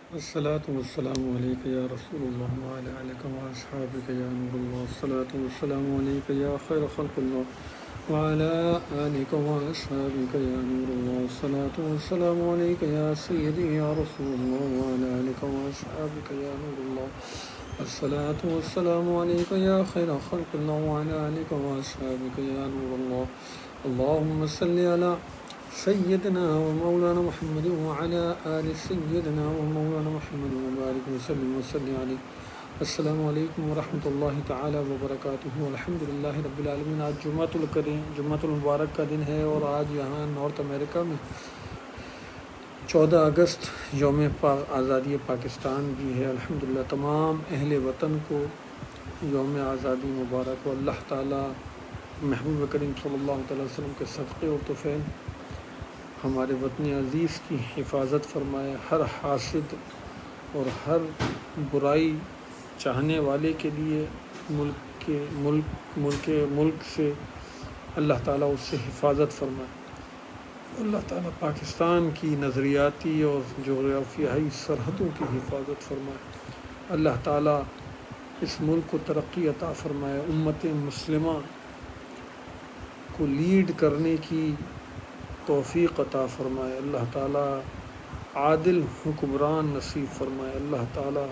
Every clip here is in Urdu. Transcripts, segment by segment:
الصلاة والسلام عليك يا رسول الله وعلى آلك وأصحابك يا نور الله. الصلاة والسلام عليك يا خير خلق الله وعلى آلك وأصحابك يا نور الله. الصلاة والسلام عليك يا سيدي يا رسول الله وعلى آلك وأصحابك يا نور الله. الصلاة والسلام عليك يا خير خلق الله وعلى آلك وأصحابك يا نور الله. اللهم صل على سيدنا ومولانا محمد وعلى آل سيدنا ومولانا محمد وبارك وسلم عليه. السلام علیکم ورحمۃ اللہ تعالی وبرکاتہ. الحمدللہ رب العالمین. آج جمعۃ المبارک کا دن ہے اور آج یہاں نارتھ امریکہ میں 14 اگست یوم آزادی پاکستان بھی ہے. الحمدللہ تمام اہل وطن کو یوم آزادی مبارک ہو. اللہ تعالی محبوب کریم صلی اللہ علیہ وسلم کے صدقے اور طفیل ہمارے وطن عزیز کی حفاظت فرمائے. ہر حاسد اور ہر برائی چاہنے والے کے لیے ملک سے اللہ تعالیٰ اس سے حفاظت فرمائے. اللہ تعالیٰ پاکستان کی نظریاتی اور جغرافیائی سرحدوں کی حفاظت فرمائے. اللہ تعالیٰ اس ملک کو ترقی عطا فرمائے. امت مسلمہ کو لیڈ کرنے کی توفیق عطا فرمائے. اللہ تعالیٰ عادل حکمران نصیب فرمائے. اللہ تعالیٰ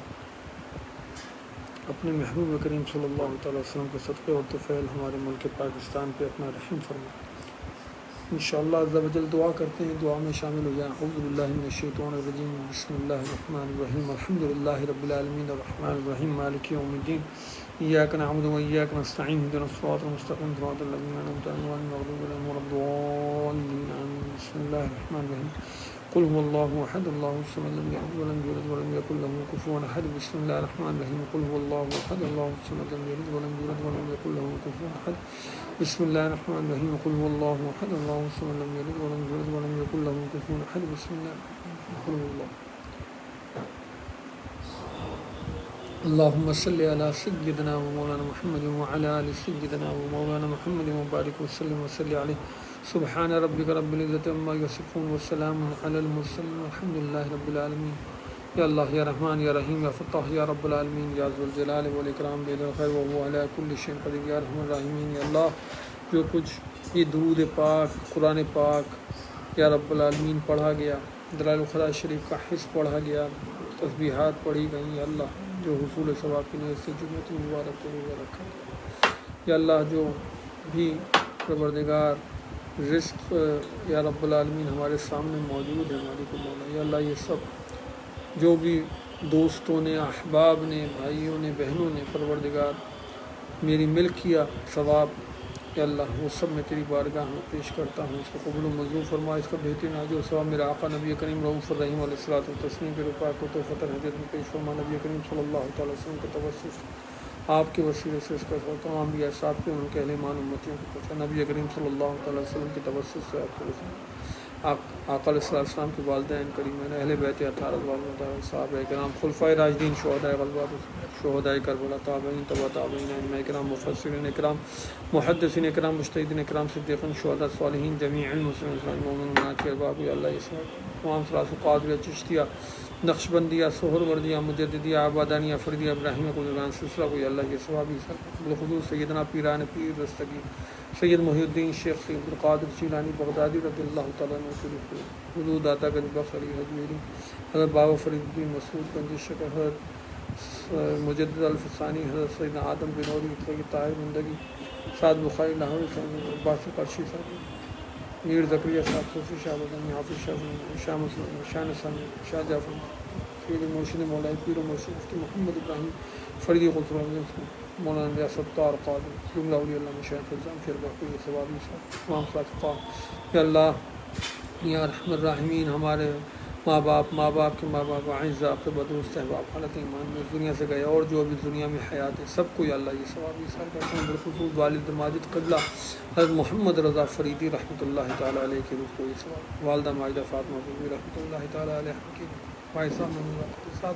اپنے محبوب کریم صلی اللہ تعالیٰ وسلم کے صدقے اور طفیل ہمارے ملک پاکستان پہ اپنا رحم فرمائے. انشاءاللہ عز و جل دعا کرتے ہیں. دعا میں شامل ہو جائیں. اعوذ باللہ من الشیطان الرجیم. بسم اللہ الرحمن الرحیم. الحمدللہ رب العالمین الرحمن الرحیم مالک یوم الدین. ایاک نعبد و ایاک نستعین. اهدنا الصراط المستقیم صراط الذین انعمت علیہم غیر المغضوب علیہم ولا الضالین. آمین. بسم اللہ الرحمن الرحیم. قل هو الله احد الله الصمد لم يلد ولم يولد ولم يكن له كفوا احد. بسم الله الرحمن الرحيم. قل هو الله احد الله الصمد لم يلد ولم يولد ولم يكن له كفوا احد. بسم الله الرحمن الرحيم. قل هو الله احد الله الصمد لم يلد ولم يولد ولم يكن له كفوا احد. بسم الله قل هو الله. اللهم صل على سيدنا ومولانا محمد وعلى آل سيدنا ومولانا محمد وبارك وسلم عليه. سبحان ربك رب العزة عما يصفون وسلام على المرسلين والحمد لله رب العالمين. یا اللہ یا رحمان یا رحیم یا فتاح یا رب العالمین یا ذو الجلال والاکرام بید الخیر وهو علی کل شیء قدیر. یا رحم الراحمین. یا اللہ جو کچھ یہ درود پاک قرآن پاک یا رب العالمین پڑھا گیا، دلائل الخراج شریف کا حصہ پڑھا گیا، تسبیحات پڑھی گئیں، یا اللہ جو حصول ثواب کی نیت سے جمعۃ المبارک کو روزہ رکھا گیا، یا اللہ جو بھی پروردگار رزق یا رب العالمین ہمارے سامنے موجود ہے مالک مولا، یا اللہ یہ سب جو بھی دوستوں نے، احباب نے، بھائیوں نے، بہنوں نے پروردگار میری مل کیا ثواب، یا اللہ وہ سب میں تیری بارگاہ میں پیش کرتا ہوں. اس کو قبول و منظور فرما. اس کا بہترین اجر و ثواب میرا آقا نبی کریم رؤوف الرحیم علیہ الصلوۃ والتسلیم کے رفاق کو تو فتح حضرت میں پیش فرما. نبی کریم صلی اللہ تعالیٰ وسلم کے توسط آپ کے وسیلے سے اس کا تمام انبیاء صاحب کے ان کے اہل ایمان امتیوں کو پہنچا. نبی کریم صلی اللہ تعالیٰ وسلم کے توسط سے آپ کو آقا علیہ السلام کے والدین کریمین، اہل بیت اطہار صحابہ کرام، خلفائے راشدین، شہدائے غزوات، شہدائے کربلا، تابعین، تبع تابعین، ائمہ کرام، مفسرین کرام، محدثین کرام، مجتہدین کرام، صدیقین، شہداء، صالحین، جمیع المسلمین مومنات کے احباب، یا اللہ یہ تمام ثلاث قادریہ، چشتیہ، نقشبندیہ، سہروردیہ، مجددیہ، آبادانیہ، فردیہ، ابراہیمیہ کو جگان سلسلہ کو، یا اللہ یہ ثوابی سر بالخصوص سیدنا پیران پیر دستگیر سید محی الدین شیخ سید القادر جیلانی بغدادی رضی اللہ تعالیٰ عنہ شریف حضور داتا گنج بخاری حجویری، حضرت بابا فرید الدین مسعود گنجی شکر، حضرت مجدد الفسانی، حضرت سیدنا آدم بنوری، سید طاہر مندگی، سعد بخاری لاہوری، سید عباس قرشی صاحب، میر زکریہ صاحب، صوفی شاہ بدنی، حافظ شاہ مسلم، شاہ نصانی، شاہ جعفر، سید مرشد مولائی پیر و مرشد مفتی محمد ابراہیم فریدی قطر مولانا ریاست طار قادر جملہ اولیاء اللہ مشایخ الزام شیر باقی ثوابی صاحب تمام صادقہ. یا اللہ یا رحم الراحمین ہمارے ماں باپ کے ماں باپ اعزاء اقربا دوست احباب حالت ایمان میں اس دنیا سے گئے اور جو ابھی دنیا میں حیات ہے سب کو یا اللہ یہ ثوابی سار کرتے ہیں. بالخصوص والد ماجد قبلہ حضرت محمد رضا فریدی رحمۃ اللہ تعالیٰ علیہ کی روح کو یہ ثواب، والدہ ماجدہ فاطمہ بیوی رحمۃ اللہ تعالیٰ علیہ کی بھائی صاحب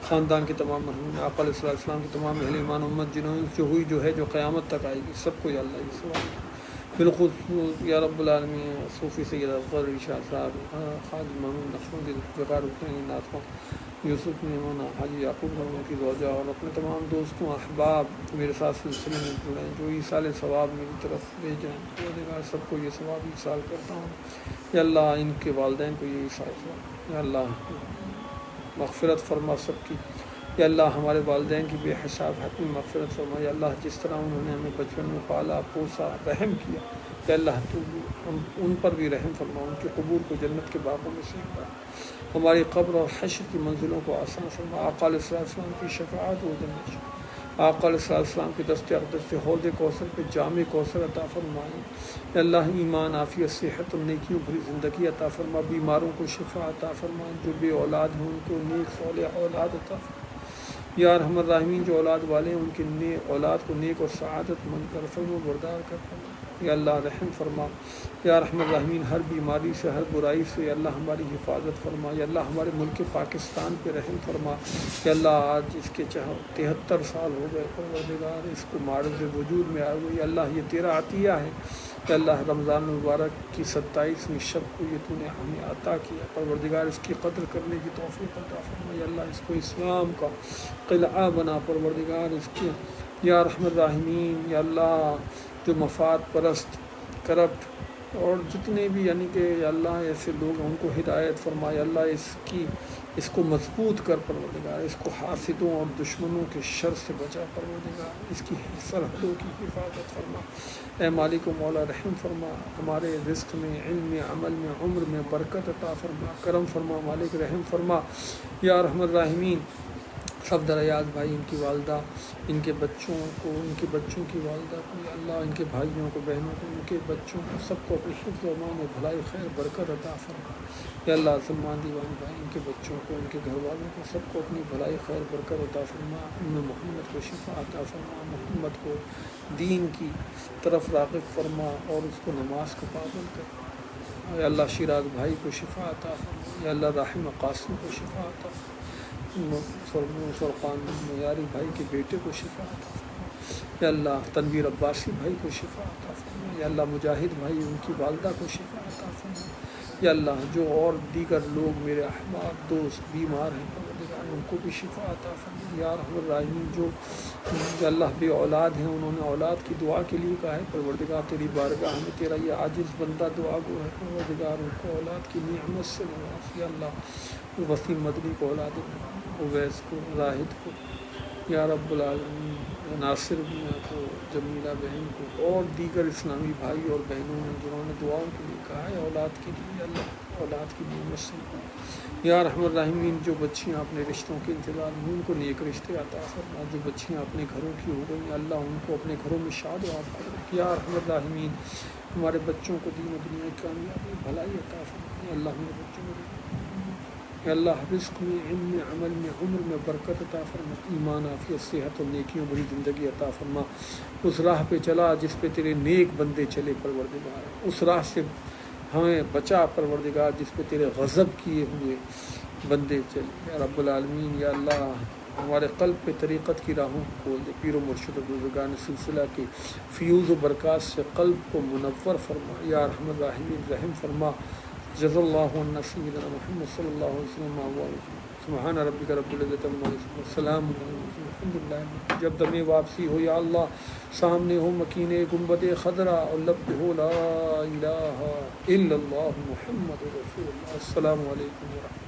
خاندان کے تمام مرحومین، آقا علیہ السلام کی تمام اہل ایمان امت جنہوں سے ہوئی جو ہے جو قیامت تک آئے گی سب کو یا اللہ یہ ثواب. بالخصوص یا رب العالمین صوفی سید اظہر شاہ صاحب، خواجہ محمود نقشبندی، ذوالفقار حسین ناطق، یوسف میمونہ، حاجی یعقوب محمود کی زوجہ اور اپنے تمام دوستوں احباب میرے ساتھ سلسلے میں جڑے ہیں جو ایصال ثواب میری طرف بھیج ہیں، پروردگار سب کو یہ ثواب ایصال کرتا ہوں۔ یا اللہ ان کے والدین کو یہ ایصال ثواب، یا اللہ مغفرت فرما سب کی، یا اللہ ہمارے والدین کی بے حساب حق میں مغفرت فرما، یا اللہ جس طرح انہوں نے ہمیں بچپن میں پالا پوسا رحم کیا، یا اللہ تو ان پر بھی رحم فرما، ان کے قبور کو جنت کے باغوں میں سے ہماری قبر اور حشر کی منزلوں کو آسان فرما، آقا علیہ السلام کی شفاعت و جنت، آقا علیہ السلام کے دست اقدس سے حوض کوثر پہ جام کوثر عطا فرمائیں، یا اللہ ایمان عافیت صحت اور نیکیوں بھری زندگی عطا فرما، بیماروں کو شفا عطا فرما، جو بے اولاد ہیں ان کو نیک صالح اولاد عطا فرما، یا ارحم الراحمین جو اولاد والے ہیں ان کے اولاد کو نیک اور سعادت مند کر فرما بردار کر فرما، یا اللہ رحم فرما، یا ارحم الراحمین ہر بیماری سے ہر برائی سے یا اللہ ہماری حفاظت فرما، یا اللہ ہمارے ملک پاکستان پہ رحم فرما، یا اللہ آج اس کے 73 سال ہو گئے پروردگار اس کو معرض وجود میں آئے ہوئے، یا اللہ یہ تیرا عطیہ ہے، یا اللہ رمضان مبارک کی 27ویں شب کو یہ تو نے ہمیں عطا کیا، پروردگار اس کی قدر کرنے کی توفیق عطا فرما، یا اللہ اس کو اسلام کا قلعہ بنا پروردگار اس کے، یا ارحم الراحمین یا اللہ جو مفاد پرست کرپٹ اور جتنے بھی یعنی کہ یا اللہ ایسے لوگ ہیں ان کو ہدایت فرما، یا اللہ اس کو مضبوط کر پروردگار، اس کو حاسدوں اور دشمنوں کے شر سے بچا پروردگار، اس کی سرحدوں کی حفاظت فرما، اے مالک و مولا رحم فرما، ہمارے رزق میں علم میں عمل میں عمر میں برکت عطا فرما، کرم فرما مالک رحم فرما، یا ارحم الراحمین سب دریاز بھائی ان کی والدہ ان کے بچوں کو ان کے بچوں کی والدہ کو یا اللہ ان کے بھائیوں کو بہنوں کو ان کے بچوں کو سب کو اپنے حفظ و امان و بھلائی خیر برکت عطا فرما، یا اللہ سلمان دیوان بھائی ان کے بچوں کو ان کے گھر والوں کو سب کو اپنی بھلائی خیر برکت عطا فرما، محمد کو شفا عطا فرما، محمد کو دین کی طرف راغب فرما اور اس کو نماز کو پابند کر، یا اللہ شیراز بھائی کو شفا عطا فرما، یا اللہ راحم قاسم کو شفا عطا فرما، فرقان معیاری بھائی کے بیٹے کو شفا عطا فرما، یا اللہ تنویر عباسی بھائی کو شفا عطا فرما، یا اللہ مجاہد بھائی ان کی والدہ کو شفا عطا فرما، یا اللہ جو اور دیگر لوگ میرے احباب دوست بیمار ہیں پروردگار ان کو بھی شفا عطا فرما، یا ارحم الراحمین جو اللہ بے اولاد ہیں انہوں نے اولاد کی دعا کے لیے کہا ہے پروردگار تیری بارگاہ میں تیرا یہ عاجز بندہ دعا گو ہے پروردگار ان کو اولاد کی نعمت سے نواز، یا اللہ وسیم مدنی کو اولاد اویس کو راہد کو یا رب العالمین ناصر میاں کو جمیلہ بہن کو اور دیگر اسلامی بھائی اور بہنوں نے جنہوں نے دعاؤں کے لیے کہا ہے اولاد کے لیے، اللہ اولاد کی نعمت سے، یا رحم الرحمین جو بچیاں اپنے رشتوں کے انتظار میں ان کو نیک رشتے عطا فرما، جو بچیاں اپنے گھروں کی ہو گئی اللہ ان کو اپنے گھروں میں شاد و آباد، یا رحم الرحمین ہمارے بچوں کو دین و دنیا کی کامیابی بھلائی عطا فرما، یا اللہ ہمارے بچوں کو یا اللہ رزق میں علم میں عمل میں عمر میں برکت عطا فرما، ایمان عافیت صحت اور نیکیوں بڑی زندگی عطا فرما، اس راہ پہ چلا جس پہ تیرے نیک بندے چلے پروردگار، اس راہ سے ہمیں بچا پروردگار جس پہ تیرے غضب کیے ہوئے بندے چلے، یا رب العالمین یا اللہ ہمارے قلب پہ طریقت کی راہوں کو کھول دے، پیر و مرشد و بزرگان سلسلہ کے فیوز و برکات سے قلب کو منور فرما، یا ارحم الراحمین رحم فرما، جزا اللہ عنا سیدنا محمد صلی اللہ علیہ وسلم، سبحان ربک رب العزت عما یصفون والسلام علی المرسلین الحمد للہ۔ جب دم واپسی ہو یا اللہ سامنے ہو مکین گنبد خضرا اور لب ہو لا الہ الا اللہ محمد رسول اللہ، السلام علیکم ورحمۃ اللہ۔